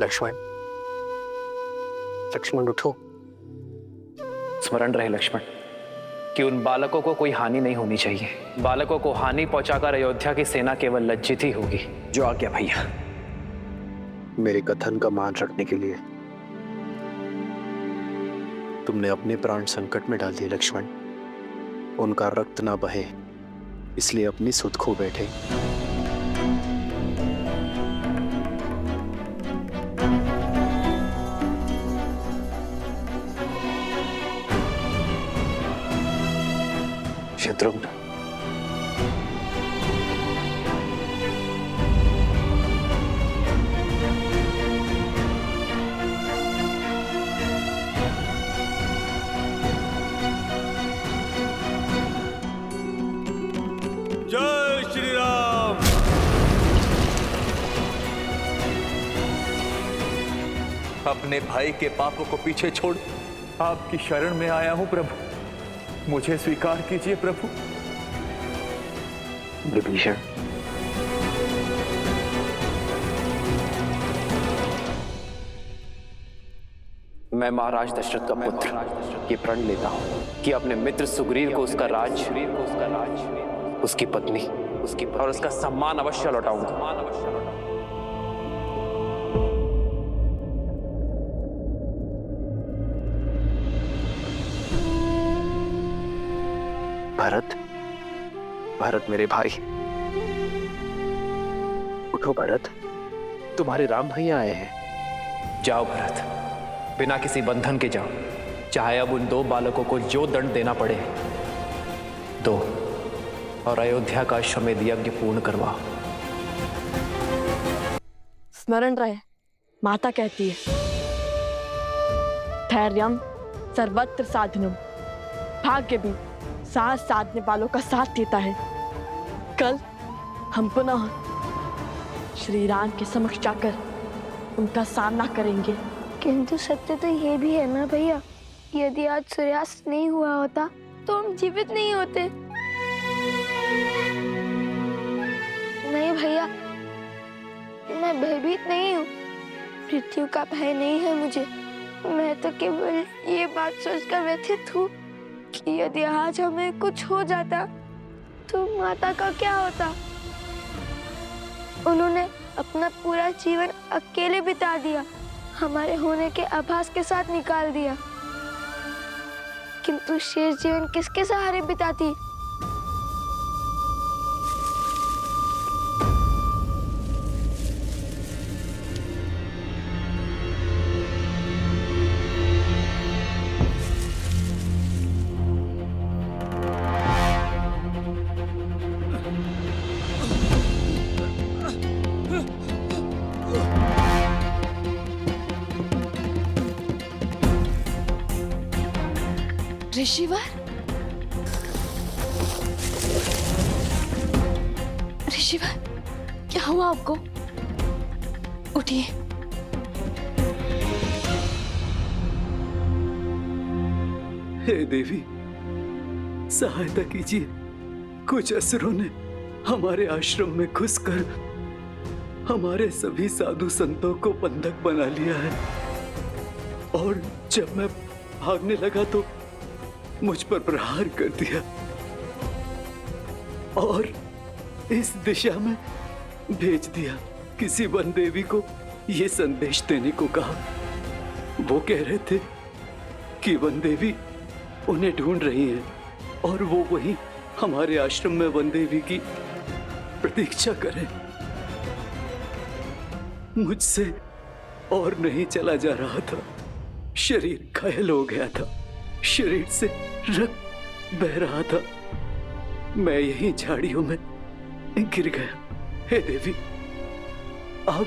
लक्ष्मण, लक्ष्मण उठो। स्मरण रहे लक्ष्मण कि उन बालकों को कोई हानि नहीं होनी चाहिए। बालकों को हानि पहुंचाकर अयोध्या की सेना केवल लज्जित ही होगी। जो आज्ञा भैया। मेरे कथन का मान रखने के लिए तुमने अपने प्राण संकट में डाल दिए लक्ष्मण। उनका रक्त ना बहे इसलिए अपनी सुध खो बैठे। शत्रुघ्न, जय श्री राम। अपने भाई के पापों को पीछे छोड़ आपकी शरण में आया हूं प्रभु। मुझे स्वीकार कीजिए प्रभु। विभीषण, मैं महाराज दशरथ का पुत्र ये प्रण लेता हूं कि अपने मित्र सुग्रीव को उसका राज, उसकी पत्नी और उसका सम्मान अवश्य लौटाऊंगा। भरत, भरत मेरे भाई, उठो भरत, तुम्हारे राम भैया आए हैं। जाओ भरत, बिना किसी बंधन के जाओ। चाहे अब उन दो बालकों को जो दंड देना पड़े दो, और अयोध्या का अश्वमेध यज्ञ पूर्ण करवाओ। स्मरण रहे, माता कहती है, धैर्यम सर्वत्र साधनम। भाग्य भी साथ साधने वालों का साथ देता है। कल हम पुनः श्री राम के समक्ष जाकर उनका सामना करेंगे। किंतु सत्य तो ये भी है ना भैया, यदि आज सूर्यास्त नहीं हुआ होता तो हम जीवित नहीं होते। नहीं भैया, मैं भयभीत नहीं हूँ, मृत्यु का भय नहीं है मुझे। मैं तो केवल ये बात सोचकर व्यथित हूँ कि यदि आज हमें कुछ हो जाता तो माता का क्या होता। उन्होंने अपना पूरा जीवन अकेले बिता दिया, हमारे होने के आभास के साथ निकाल दिया, किंतु शेष जीवन किसके सहारे बिताती। ऋषिवर, ऋषिवर, क्या हुआ आपको? उठिए। हे देवी, सहायता कीजिए। कुछ असुरों ने हमारे आश्रम में घुसकर हमारे सभी साधु संतों को बंधक बना लिया है, और जब मैं भागने लगा तो मुझ पर प्रहार कर दिया और इस दिशा में भेज दिया। किसी वन देवी को यह संदेश देने को कहा। वो कह रहे थे कि वन देवी उन्हें ढूंढ रही हैं और वो वहीं हमारे आश्रम में वन देवी की प्रतीक्षा करें। मुझसे और नहीं चला जा रहा था, शरीर घायल हो गया था, शरीर से रक्त बह रहा था, मैं यहीं झाड़ियों में गिर गया। हे देवी, आप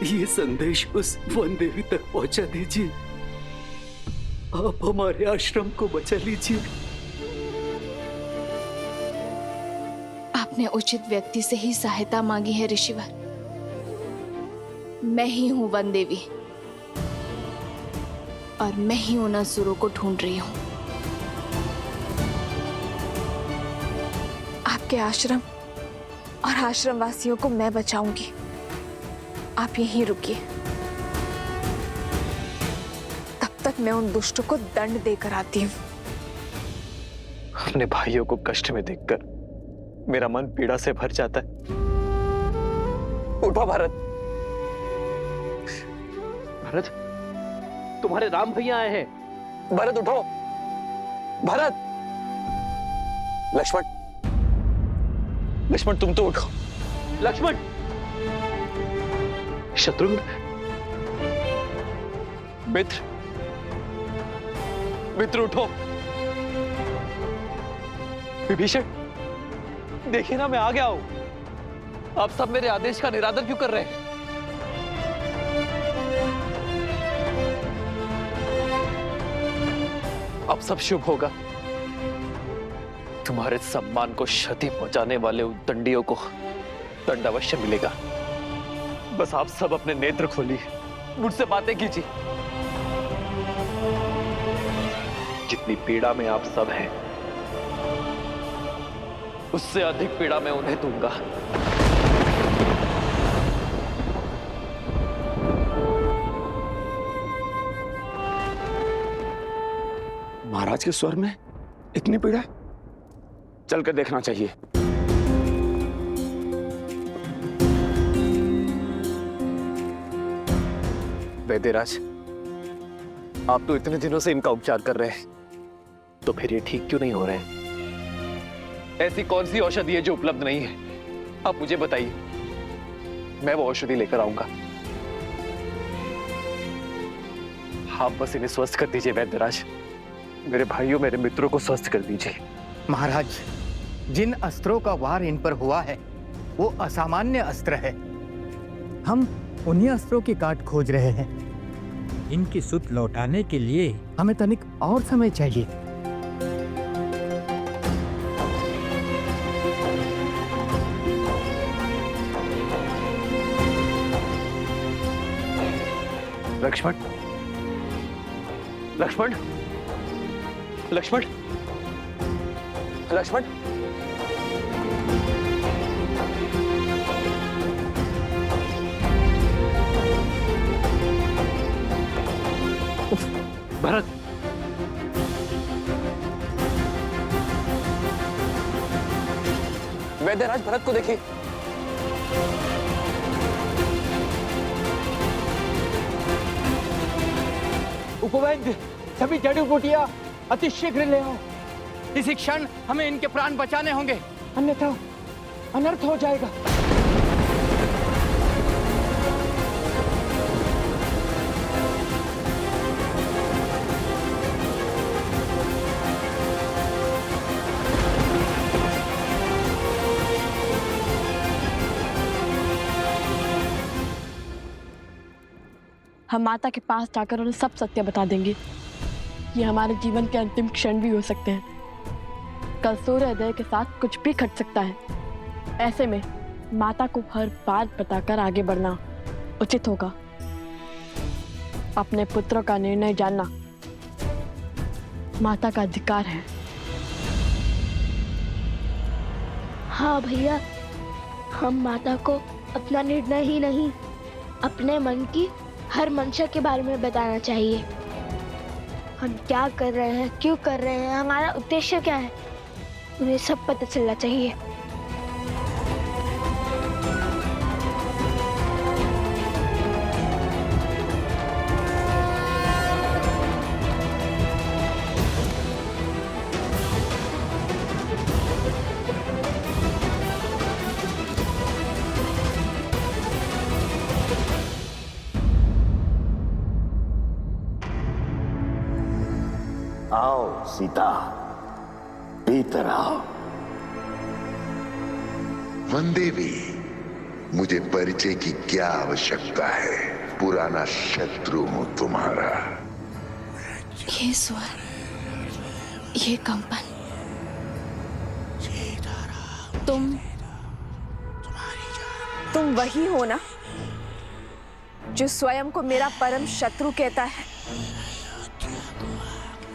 ये संदेश उस वन देवी तक पहुंचा दीजिए। आप हमारे आश्रम को बचा लीजिए। आपने उचित व्यक्ति से ही सहायता मांगी है ऋषिवर। मैं ही हूं वन देवी और मैं ही उन असुरों को ढूंढ रही हूं। आपके आश्रम और आश्रम वासियों को मैं बचाऊंगी। आप यहीं रुकिए। तक मैं उन दुष्टों को दंड देकर आती हूँ। अपने भाइयों को कष्ट में देखकर मेरा मन पीड़ा से भर जाता है। उठो भरत। भरत, तुम्हारे राम भैया आए हैं। भरत उठो। भरत। लक्ष्मण, लक्ष्मण तुम तो उठो। लक्ष्मण, शत्रुघ्न, मित्र, मित्र उठो। विभीषण, देखिए ना मैं आ गया हूं। आप सब मेरे आदेश का निरादर क्यों कर रहे हैं? अब सब शुभ होगा। तुम्हारे सम्मान को क्षति पहुंचाने वाले उद्दंडियों को दंड अवश्य मिलेगा। बस आप सब अपने नेत्र खोलिए, मुझसे बातें कीजिए। जितनी पीड़ा में आप सब हैं, उससे अधिक पीड़ा मैं उन्हें दूंगा। महाराज के स्वर में इतनी पीड़ा, चलकर देखना चाहिए। वैद्यराज, आप तो इतने दिनों से इनका उपचार कर रहे हैं, तो फिर ये ठीक क्यों नहीं हो रहे हैं? ऐसी कौन सी औषधि है जो उपलब्ध नहीं है? आप मुझे बताइए, मैं वो औषधि लेकर आऊंगा। आप बस इन्हें स्वस्थ कर दीजिए वैद्यराज। मेरे भाइयों, मेरे मित्रों को स्वस्थ कर दीजिए। महाराज, जिन अस्त्रों का वार इन पर हुआ है वो असामान्य अस्त्र है। हम उन्हीं अस्त्रों की काट खोज रहे हैं। इनकी सुध लौटाने के लिए हमें तनिक और समय चाहिए। लक्ष्मण, लक्ष्मण, लक्ष्मण, लक्ष्मण, भरत, वैद्यराज भरत को देखिए। उपवैद्य, सभी जड़ी बूटियां अति शीघ्र ले आओ। इसी क्षण हमें इनके प्राण बचाने होंगे, अन्यथा अनर्थ हो जाएगा। हम माता के पास जाकर उन्हें सब सत्य बता देंगे। ये हमारे जीवन के अंतिम क्षण भी हो सकते हैं। कल सूर्योदय के साथ कुछ भी घट सकता है। ऐसे में माता को हर बात बताकर आगे बढ़ना उचित होगा। अपने पुत्रों का निर्णय जानना माता का अधिकार है। हाँ भैया, हम माता को अपना निर्णय ही नहीं, अपने मन की हर मंशा के बारे में बताना चाहिए। हम क्या कर रहे हैं, क्यों कर रहे हैं, हमारा उद्देश्य क्या है, उन्हें सब पता चलना चाहिए। आओ सीता, भीतर आओ। वनदेवी, मुझे परिचय की क्या आवश्यकता है? पुराना शत्रु हूं तुम्हारा। ये स्वर, ये कंपन, तुम वही हो ना जो स्वयं को मेरा परम शत्रु कहता है,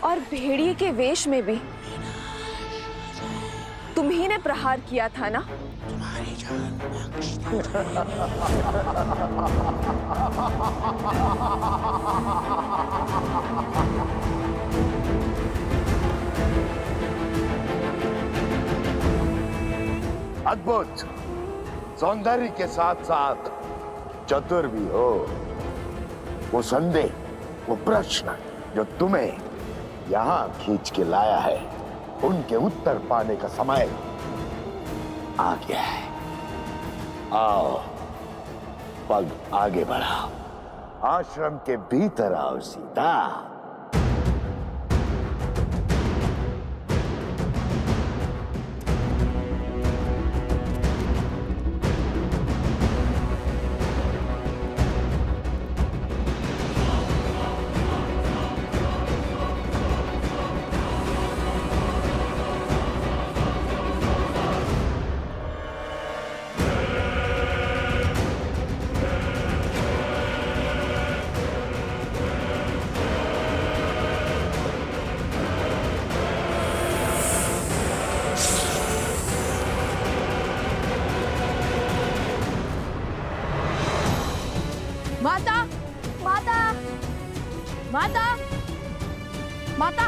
और भेड़िए के वेश में भी तुम ही ने प्रहार किया था ना? अद्भुत, सौंदर्य के साथ साथ चतुर भी हो। वो संदेह, वो प्रश्न जो तुम्हें यहां खींच के लाया है, उनके उत्तर पाने का समय आ गया है। आओ, पग आगे बढ़ाओ, आश्रम के भीतर आओ सीता। माता, माता, माता, माता।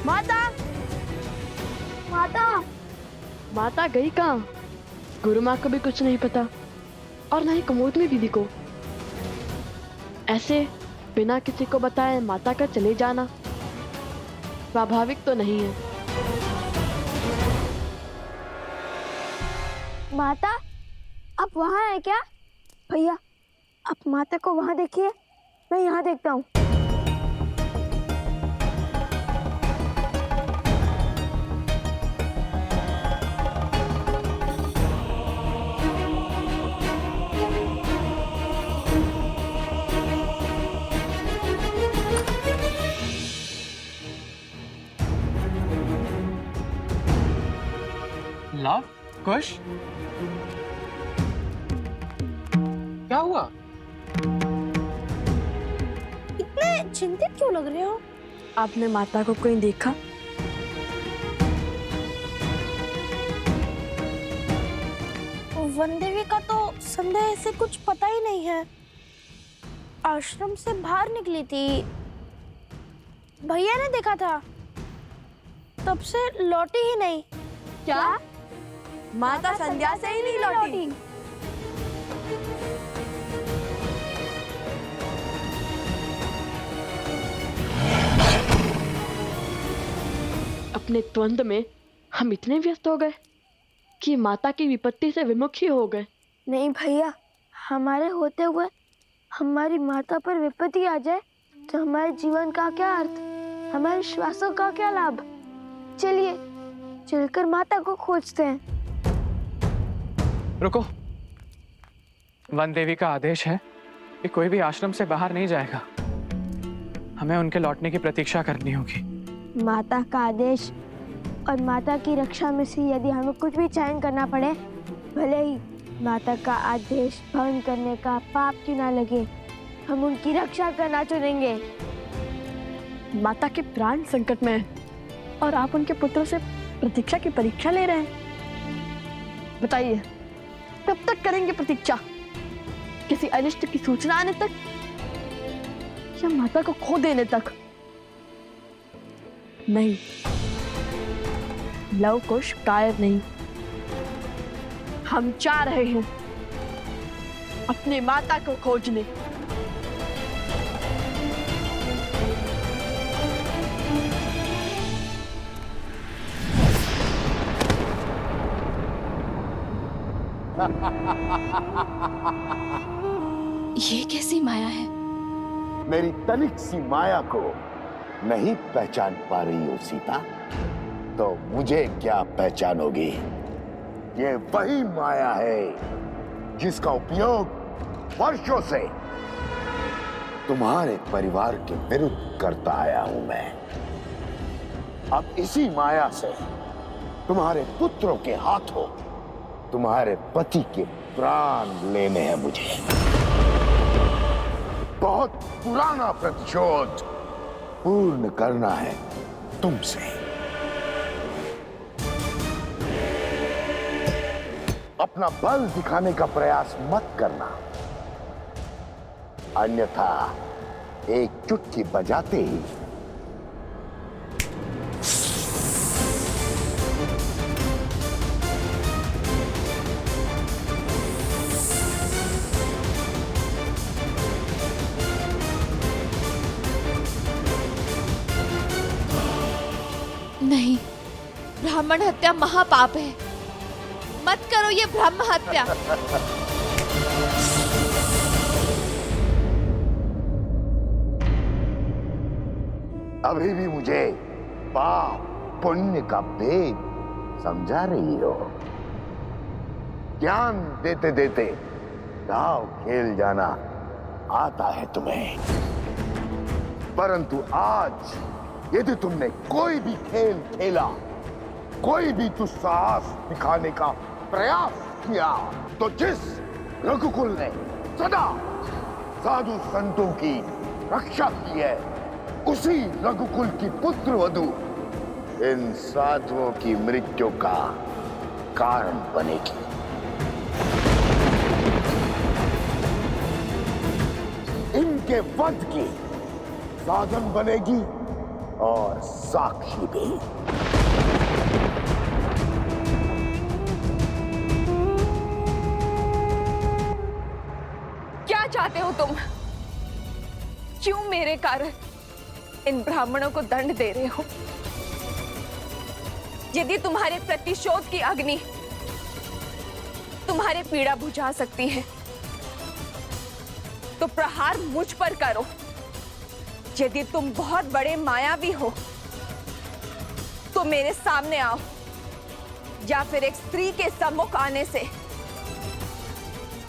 माता, माता, माता गई कहाँ? गुरु माँ को भी कुछ नहीं पता और ना ही कुमोदनी दीदी को। ऐसे बिना किसी को बताए माता का चले जाना स्वाभाविक तो नहीं है। माता, आप वहाँ है क्या? भैया, आप माता को वहाँ देखिए, मैं यहाँ देखता हूँ। लव, कुश, क्या हुआ? इतने चिंतित क्यों लग रहे हो? आपने माता को कोई देखा? वनदेवी का तो संदेह से कुछ पता ही नहीं है। आश्रम से बाहर निकली थी, भैया ने देखा था, तब से लौटी ही नहीं। क्या? माता संध्या से ही नहीं लौटी? अपने द्वंद में हम इतने व्यस्त हो गए कि माता की विपत्ति से विमुख ही हो गए। नहीं भैया, हमारे होते हुए हमारी माता पर विपत्ति आ जाए तो हमारे जीवन का क्या अर्थ, हमारे श्वासों का क्या लाभ? चलिए चलकर माता को खोजते हैं। रुको, वन देवी का आदेश है कि कोई भी आश्रम से बाहर नहीं जाएगा। हमें उनके लौटने की प्रतीक्षा करनी होगी। माता का आदेश और माता की रक्षा में से यदि हमें कुछ भी चयन करना पड़े, भले ही माता का आदेश भंग करने का पाप क्यों ना लगे, हम उनकी रक्षा करना चुनेंगे। माता के प्राण संकट में है और आप उनके पुत्र से प्रतीक्षा की परीक्षा ले रहे हैं। बताइए, कब तक करेंगे प्रतीक्षा? किसी अनिष्ट की सूचना आने तक या माता को खो देने तक? नहीं, लव कुश कायर नहीं। हम जा रहे हैं अपनी माता को खोजने। ये कैसी माया है? मेरी तनिक सी माया को नहीं पहचान पा रही हो सीता, तो मुझे क्या पहचानोगी? ये वही माया है जिसका उपयोग वर्षों से तुम्हारे परिवार के विरुद्ध करता आया हूं मैं। अब इसी माया से तुम्हारे पुत्रों के हाथों तुम्हारे पति के प्राण लेने हैं मुझे। बहुत पुराना प्रतिशोध पूर्ण करना है तुमसे। अपना बल दिखाने का प्रयास मत करना, अन्यथा एक चुटकी बजाते ही नहीं, ब्राह्मण हत्या महापाप है। मत करो ये ब्रह्म हत्या। अभी भी मुझे पाप पुण्य का भेद समझा रही हो। ज्ञान देते देते दाव खेल जाना आता है तुम्हें, परंतु आज यदि तुमने कोई भी खेल खेला, कोई भी दुस्साहस दिखाने का प्रयास किया, तो जिस रघुकुल ने सदा साधु संतों की रक्षा की है, उसी रघुकुल की पुत्र वधू इन साधुओं की मृत्यु का कारण बनेगी। इनके वध की साधन बनेगी और साक्षी भी। क्या चाहते हो तुम? क्यों मेरे कारण इन ब्राह्मणों को दंड दे रहे हो? यदि तुम्हारे प्रतिशोध की अग्नि तुम्हारे पीड़ा बुझा सकती है, तो प्रहार मुझ पर करो। यदि तुम बहुत बड़े मायावी हो, तो मेरे सामने आओ, या फिर एक स्त्री के सम्मुख आने से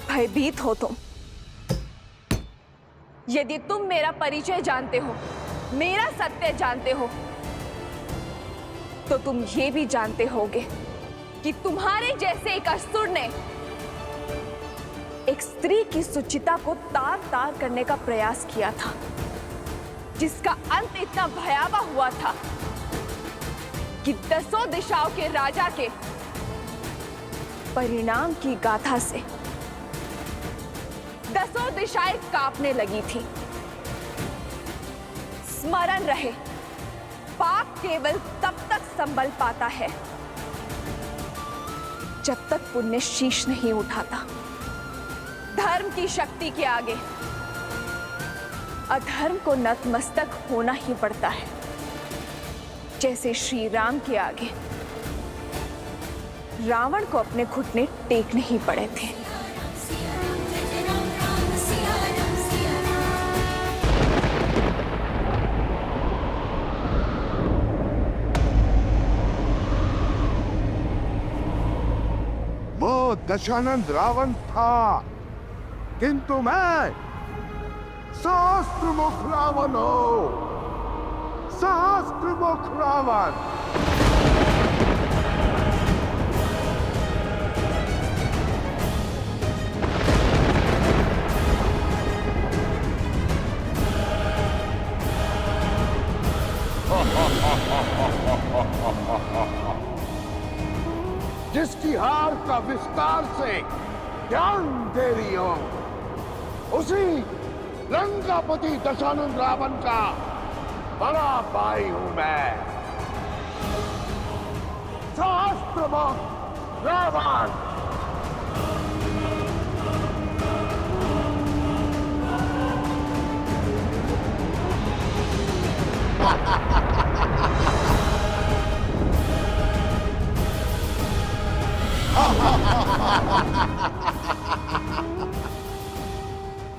भयभीत हो तुम। यदि तुम मेरा परिचय जानते हो, मेरा सत्य जानते हो, तो तुम ये भी जानते होगे कि तुम्हारे जैसे एक असुर ने एक स्त्री की सुचिता को तार तार करने का प्रयास किया था, जिसका अंत इतना भयावह हुआ था कि 10 दिशाओं के राजा के परिणाम की गाथा से 10 दिशाएं कांपने लगी थी। स्मरण रहे, पाप केवल तब तक संभल पाता है जब तक पुण्य शीश नहीं उठाता। धर्म की शक्ति के आगे अधर्म को नतमस्तक होना ही पड़ता है, जैसे श्री राम के आगे रावण को अपने घुटने टेकने ही पड़े थे। वो दशानंद रावण था, किंतु मैं सहस्त्रमुख रावण हूं। सहस्त्रमुख रावण। जिसकी हार का विस्तार से ज्ञान दे रही हो, उसी लंकापति दशानंद रावण का बड़ा भाई हूं मैं। सहस्त्रमुख रावण।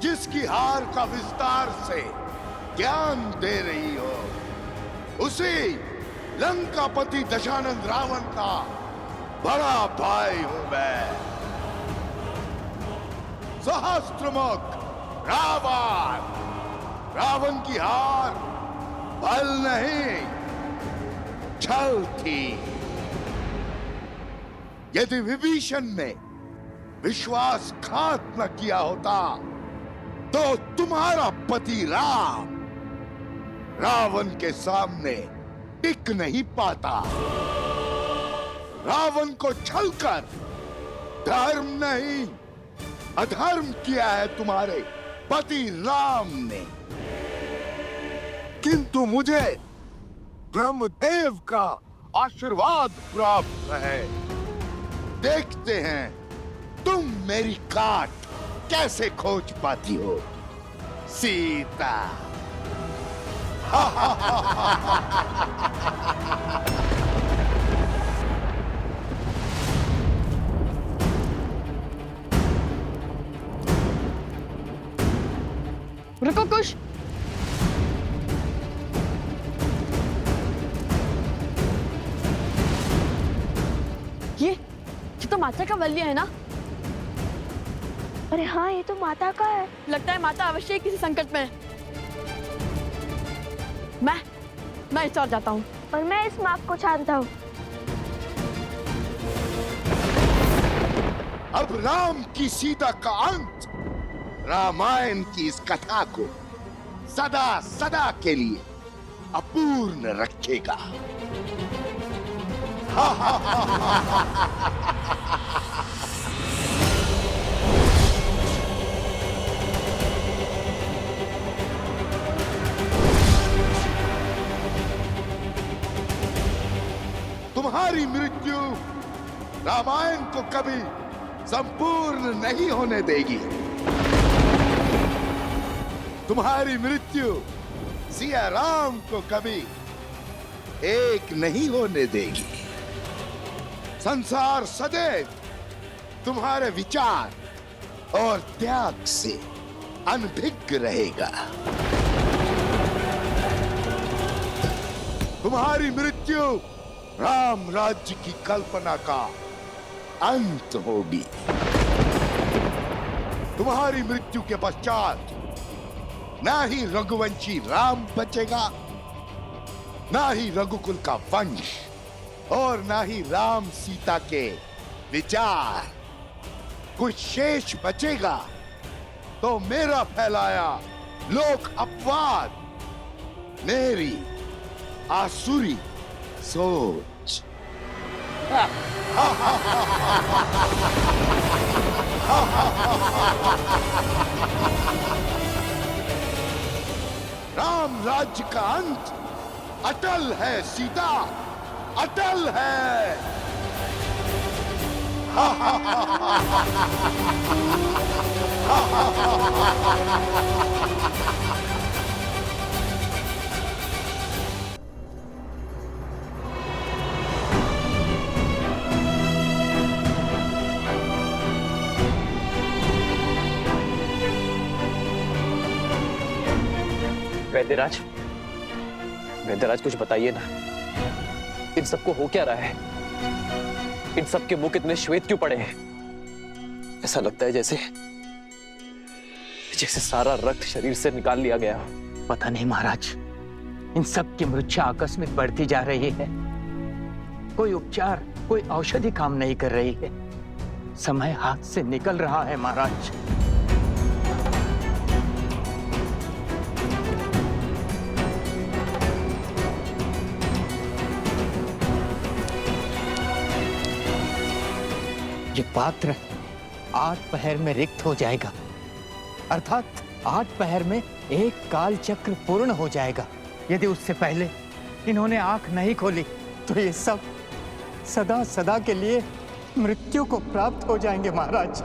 जिसकी हार का विस्तार से ज्ञान दे रही हो, उसी लंकापति दशानंद रावण का बड़ा भाई हूं मैं। सहस्त्रमुख रावण। रावण की हार बल नहीं, छल थी। यदि विभीषण ने विश्वासघात न किया होता, तो तुम्हारा पति राम रावण के सामने टिक नहीं पाता। रावण को छलकर धर्म नहीं अधर्म किया है तुम्हारे पति राम ने। किंतु मुझे ब्रह्मदेव का आशीर्वाद प्राप्त है। देखते हैं तुम मेरी काट कैसे खोज पाती हो सीता। रुको कुश। ये तो माता का वल्य है ना? अरे हाँ, ये तो माता का है। लगता है माता अवश्य ही किसी संकट में है। मैं इस ओर जाता हूँ। और मैं इस माप को छानता हूँ। अब राम की सीता का अंत रामायण की इस कथा को सदा सदा के लिए अपूर्ण रखेगा। तुम्हारी मृत्यु रामायण को कभी संपूर्ण नहीं होने देगी। तुम्हारी मृत्यु सिया राम को कभी एक नहीं होने देगी। संसार सदैव तुम्हारे विचार और त्याग से अनभिज्ञ रहेगा। तुम्हारी मृत्यु राम राज्य की कल्पना का अंत होगी। तुम्हारी मृत्यु के पश्चात ना ही रघुवंशी राम बचेगा, ना ही रघुकुल का वंश, और ना ही राम सीता के विचार। कुछ शेष बचेगा तो मेरा फैलाया लोक अपवाद, मेरी आसुरी सोच। राम राज्य का अंत अटल है सीता, अटल है। वैद्यराज, वैद्यराज कुछ बताइए ना, इन सबको हो क्या रहा है? इन सब के मुख इतने श्वेत क्यों पड़े हैं? ऐसा लगता है जैसे सारा रक्त शरीर से निकाल लिया गया। पता नहीं महाराज, इन सब की मृत्यु आकस्मिक बढ़ती जा रही है। कोई उपचार, कोई औषधि काम नहीं कर रही है। समय हाथ से निकल रहा है महाराज। ये पात्र 8 पहर में रिक्त हो जाएगा, अर्थात 8 पहर में एक काल चक्र पूर्ण हो जाएगा। यदि उससे पहले इन्होंने आंख नहीं खोली तो ये सब सदा सदा के लिए मृत्यु को प्राप्त हो जाएंगे महाराज।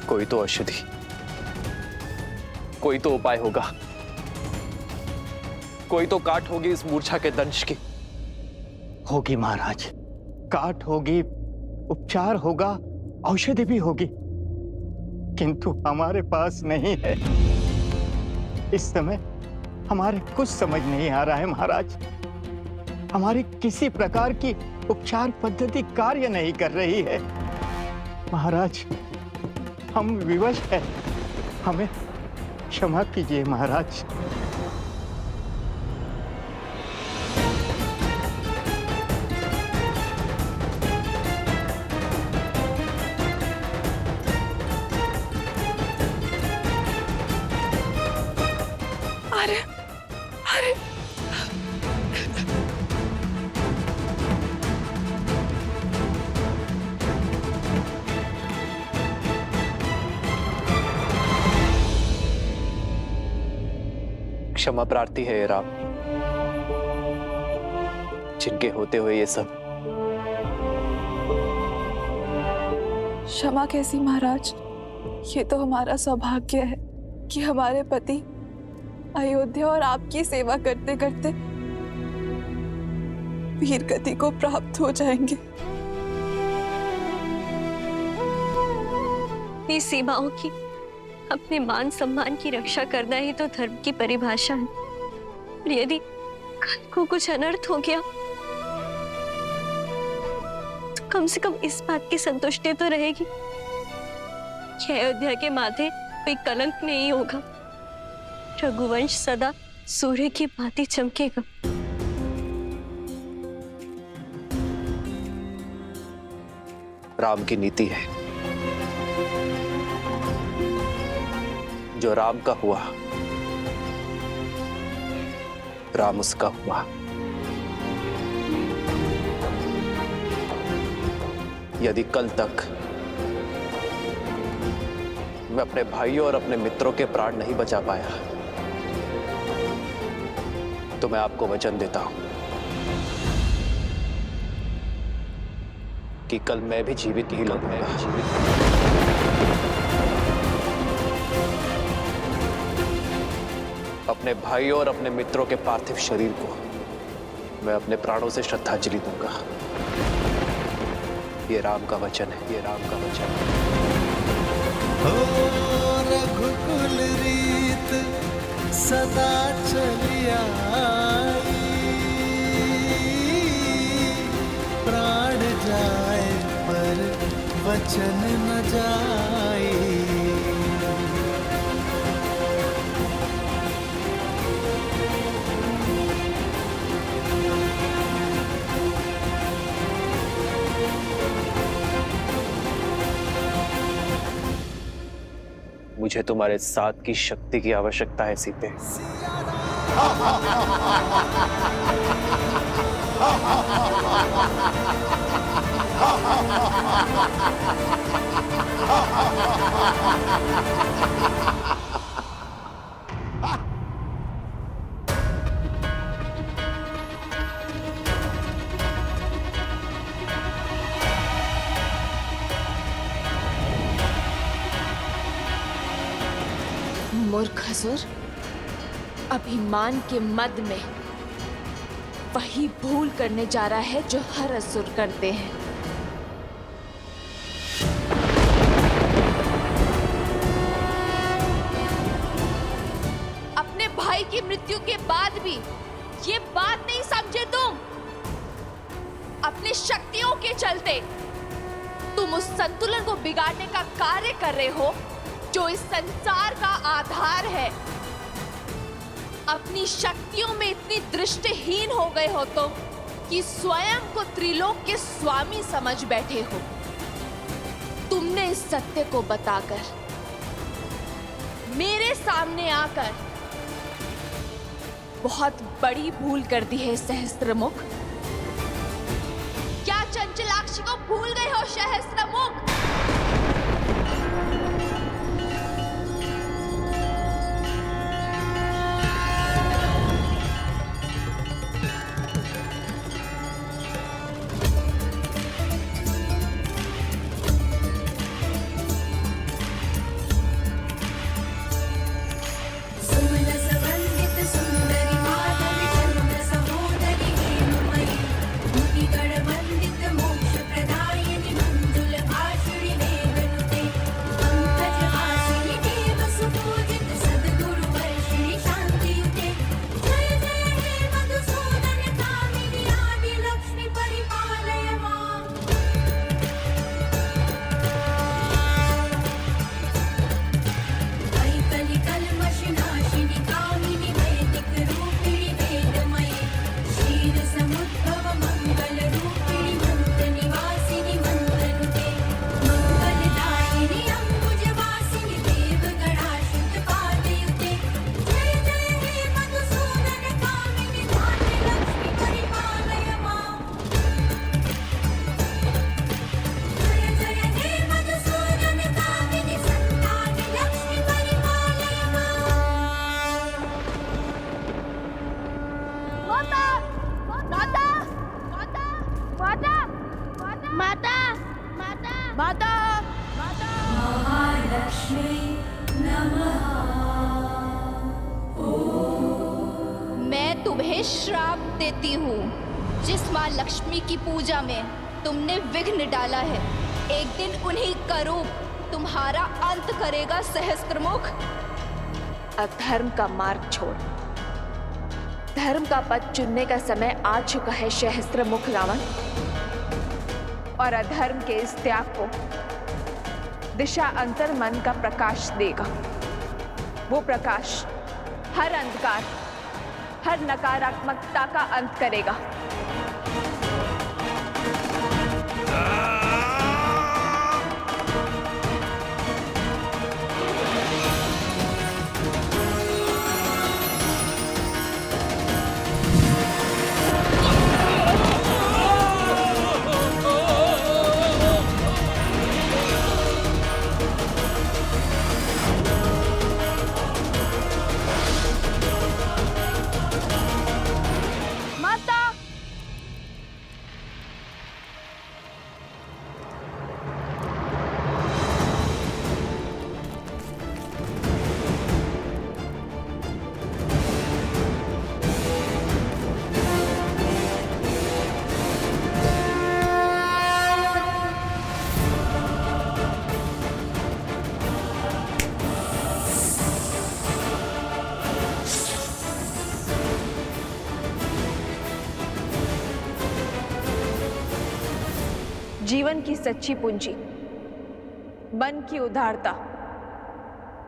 कोई तो औषधि, कोई तो उपाय होगा, कोई तो काट होगी इस मूर्छा के दंश की। होगी महाराज, काट होगी, उपचार होगा, औषधि भी होगी, किंतु हमारे पास नहीं है। इस समय हमारे कुछ समझ नहीं आ रहा है महाराज। हमारी किसी प्रकार की उपचार पद्धति कार्य नहीं कर रही है महाराज। हम विवश हैं, हमें क्षमा कीजिए महाराज। अरे अरे क्षमा प्रार्थी है ये राम, जिनके होते हुए ये सब। क्षमा कैसी महाराज, ये तो हमारा सौभाग्य है कि हमारे पति अयोध्या और आपकी सेवा करते करते वीर गति को प्राप्त हो जाएंगे। अपनी सीमाओं की, अपने मान सम्मान की रक्षा करना ही तो धर्म की परिभाषा है। और यदि कल को कुछ अनर्थ हो गया तो कम से कम इस बात की संतुष्टि तो रहेगी कि अयोध्या के माथे कोई कलंक नहीं होगा। रघुवंश सदा सूर्य की भांति चमकेगा। राम की नीति है, जो राम का हुआ राम उसका हुआ। यदि कल तक मैं अपने भाइयों और अपने मित्रों के प्राण नहीं बचा पाया तो मैं आपको वचन देता हूं कि कल मैं भी जीवित नहीं लौटूंगा। अपने भाइयों और अपने मित्रों के पार्थिव शरीर को मैं अपने प्राणों से श्रद्धांजलि दूंगा। ये राम का वचन है, ये राम का वचन है। रघुकुल रीत सदा चली आई, प्राण जाए पर वचन न जाए। मुझे तुम्हारे साथ की शक्ति की आवश्यकता है सीते। मूर्ख असुर, अभिमान के मद में वही भूल करने जा रहा है जो हर असुर करते हैं। अपने भाई की मृत्यु के बाद भी ये बात नहीं समझे तुम? अपनी शक्तियों के चलते तुम उस संतुलन को बिगाड़ने का कार्य कर रहे हो जो इस संसार का आधार है। अपनी शक्तियों में इतनी दृष्टिहीन हो गए हो तुम कि स्वयं को त्रिलोक के स्वामी समझ बैठे हो। तुमने इस सत्य को बताकर मेरे सामने आकर बहुत बड़ी भूल कर दी है सहस्त्रमुख। क्या चंचलाक्षी को भूल गए हो सहस्त्रमुख? मोक्ष प्रदायिनी मंजुल आशुरि तुम्हें श्राप देती हूँ। जिस माँ लक्ष्मी की पूजा में तुमने विघ्न डाला है, एक दिन उन्हीं का रूप तुम्हारा अंत करेगा सहस्त्रमुख। अधर्म का मार्ग छोड़, धर्म का पथ चुनने का समय आ चुका है सहस्त्रमुख रावण। और अधर्म के इस त्याग को दिशा अंतर मन का प्रकाश देगा। वो प्रकाश हर अंधकार, हर नकारात्मकता का अंत करेगा। जीवन की सच्ची पूंजी मन की उदारता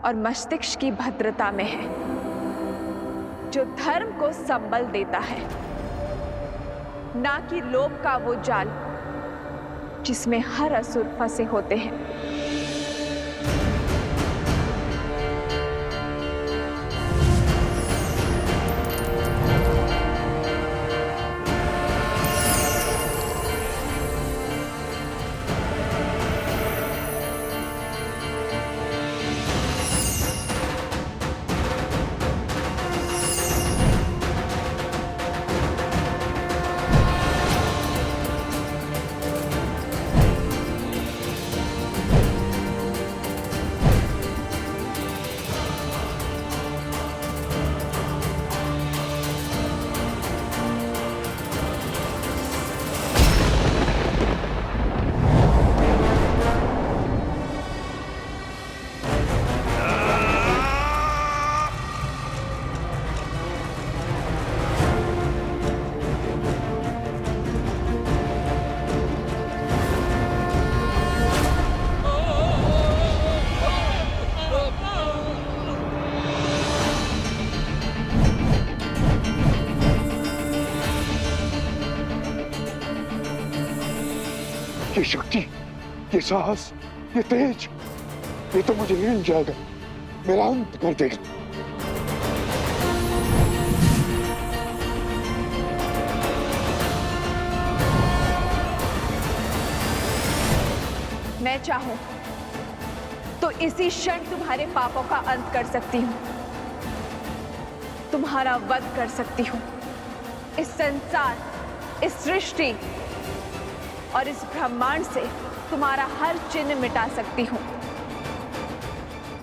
और मस्तिष्क की भद्रता में है, जो धर्म को संबल देता है, ना कि लोभ का वो जाल जिसमें हर असुर फंसे होते हैं। ये शक्ति, ये साहस, ये तेज, ये तो मुझे हिल जाएगा, मेरा अंत कर देगा। मैं चाहूं तो इसी क्षण तुम्हारे पापों का अंत कर सकती हूं, तुम्हारा वध कर सकती हूं। इस संसार, इस सृष्टि और इस ब्रह्मांड से तुम्हारा हर चिन्ह मिटा सकती हूं,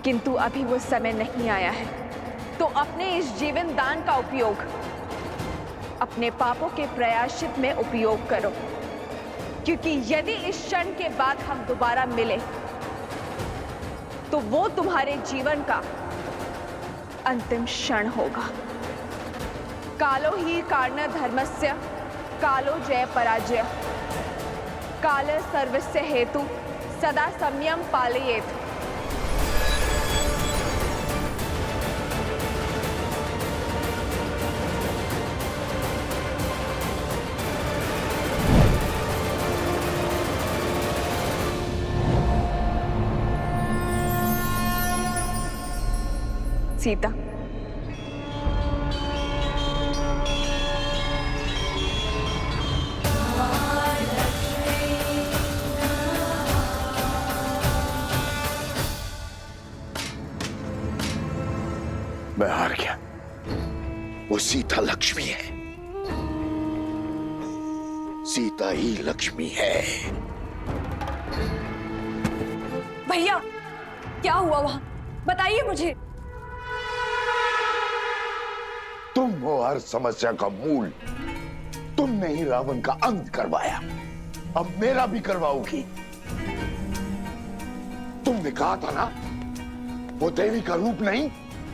किंतु अभी वो समय नहीं आया है। तो अपने इस जीवन दान का उपयोग अपने पापों के प्रायश्चित में उपयोग करो, क्योंकि यदि इस क्षण के बाद हम दोबारा मिले तो वो तुम्हारे जीवन का अंतिम क्षण होगा। कालो ही कारण धर्मस्य, कालो जय पराजय, काल सर्वस्य हेतु सदा संयम पालयेत। सीता, मैं हार गया। वो सीता लक्ष्मी है, सीता ही लक्ष्मी है। भैया, क्या हुआ वहां? बताइए मुझे। तुम हो हर समस्या का मूल। तुमने ही रावण का अंत करवाया, अब मेरा भी करवाओगी। तुमने कहा था ना, वो देवी का रूप नहीं,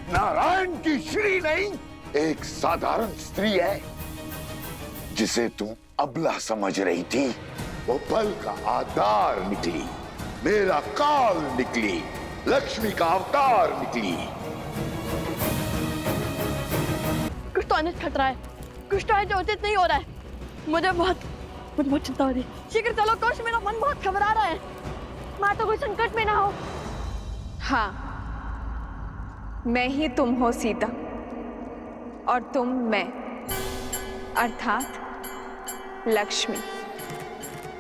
नारायण की श्री नहीं, एक साधारण स्त्री है जिसे तुम अबला समझ रही थी। वो बल का आधार निकली, मेरा काल निकली, लक्ष्मी का अवतार निकली। कुछ तो अनिष्ट खतरा है, कुछ तो है जो उचित नहीं हो रहा है। मुझे बहुत चिंता हो रही है। शीघ्र चलो कोश, मेरा मन बहुत घबरा रहा है। माँ तो कोई संकट में ना हो। हाँ, मैं ही तुम हो सीता, और तुम मैं, अर्थात लक्ष्मी,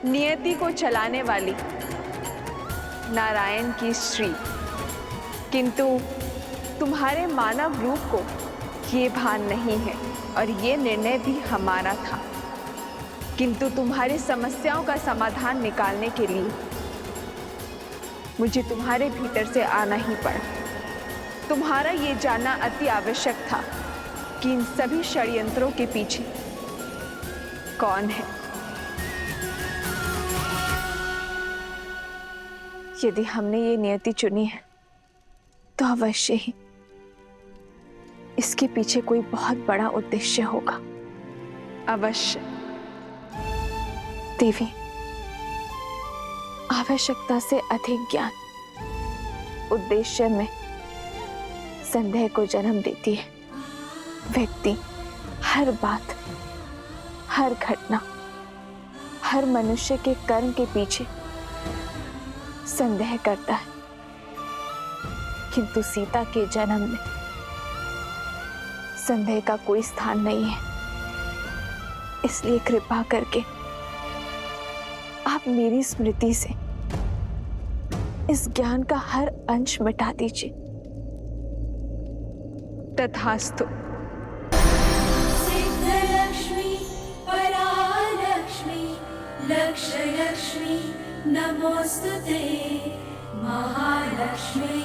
नियति को चलाने वाली नारायण की श्री। किंतु तुम्हारे मानव रूप को ये भान नहीं है, और ये निर्णय भी हमारा था। किंतु तुम्हारी समस्याओं का समाधान निकालने के लिए मुझे तुम्हारे भीतर से आना ही पड़ा। तुम्हारा ये जानना अति आवश्यक था कि इन सभी षड्यंत्रों के पीछे कौन है। यदि हमने ये नियति चुनी है तो अवश्य ही इसके पीछे कोई बहुत बड़ा उद्देश्य होगा। अवश्य। देवी, आवश्यकता से अधिक ज्ञान उद्देश्य में संदेह को जन्म देती है। व्यक्ति हर बात, हर घटना, हर मनुष्य के कर्म के पीछे संदेह करता है। किंतु सीता के जन्म में संदेह का कोई स्थान नहीं है। इसलिए कृपा करके आप मेरी स्मृति से इस ज्ञान का हर अंश मिटा दीजिए। तथास्तु। सिद्धलक्ष्मी परालक्ष्मी लक्ष्मी नमोस्तुते महालक्ष्मी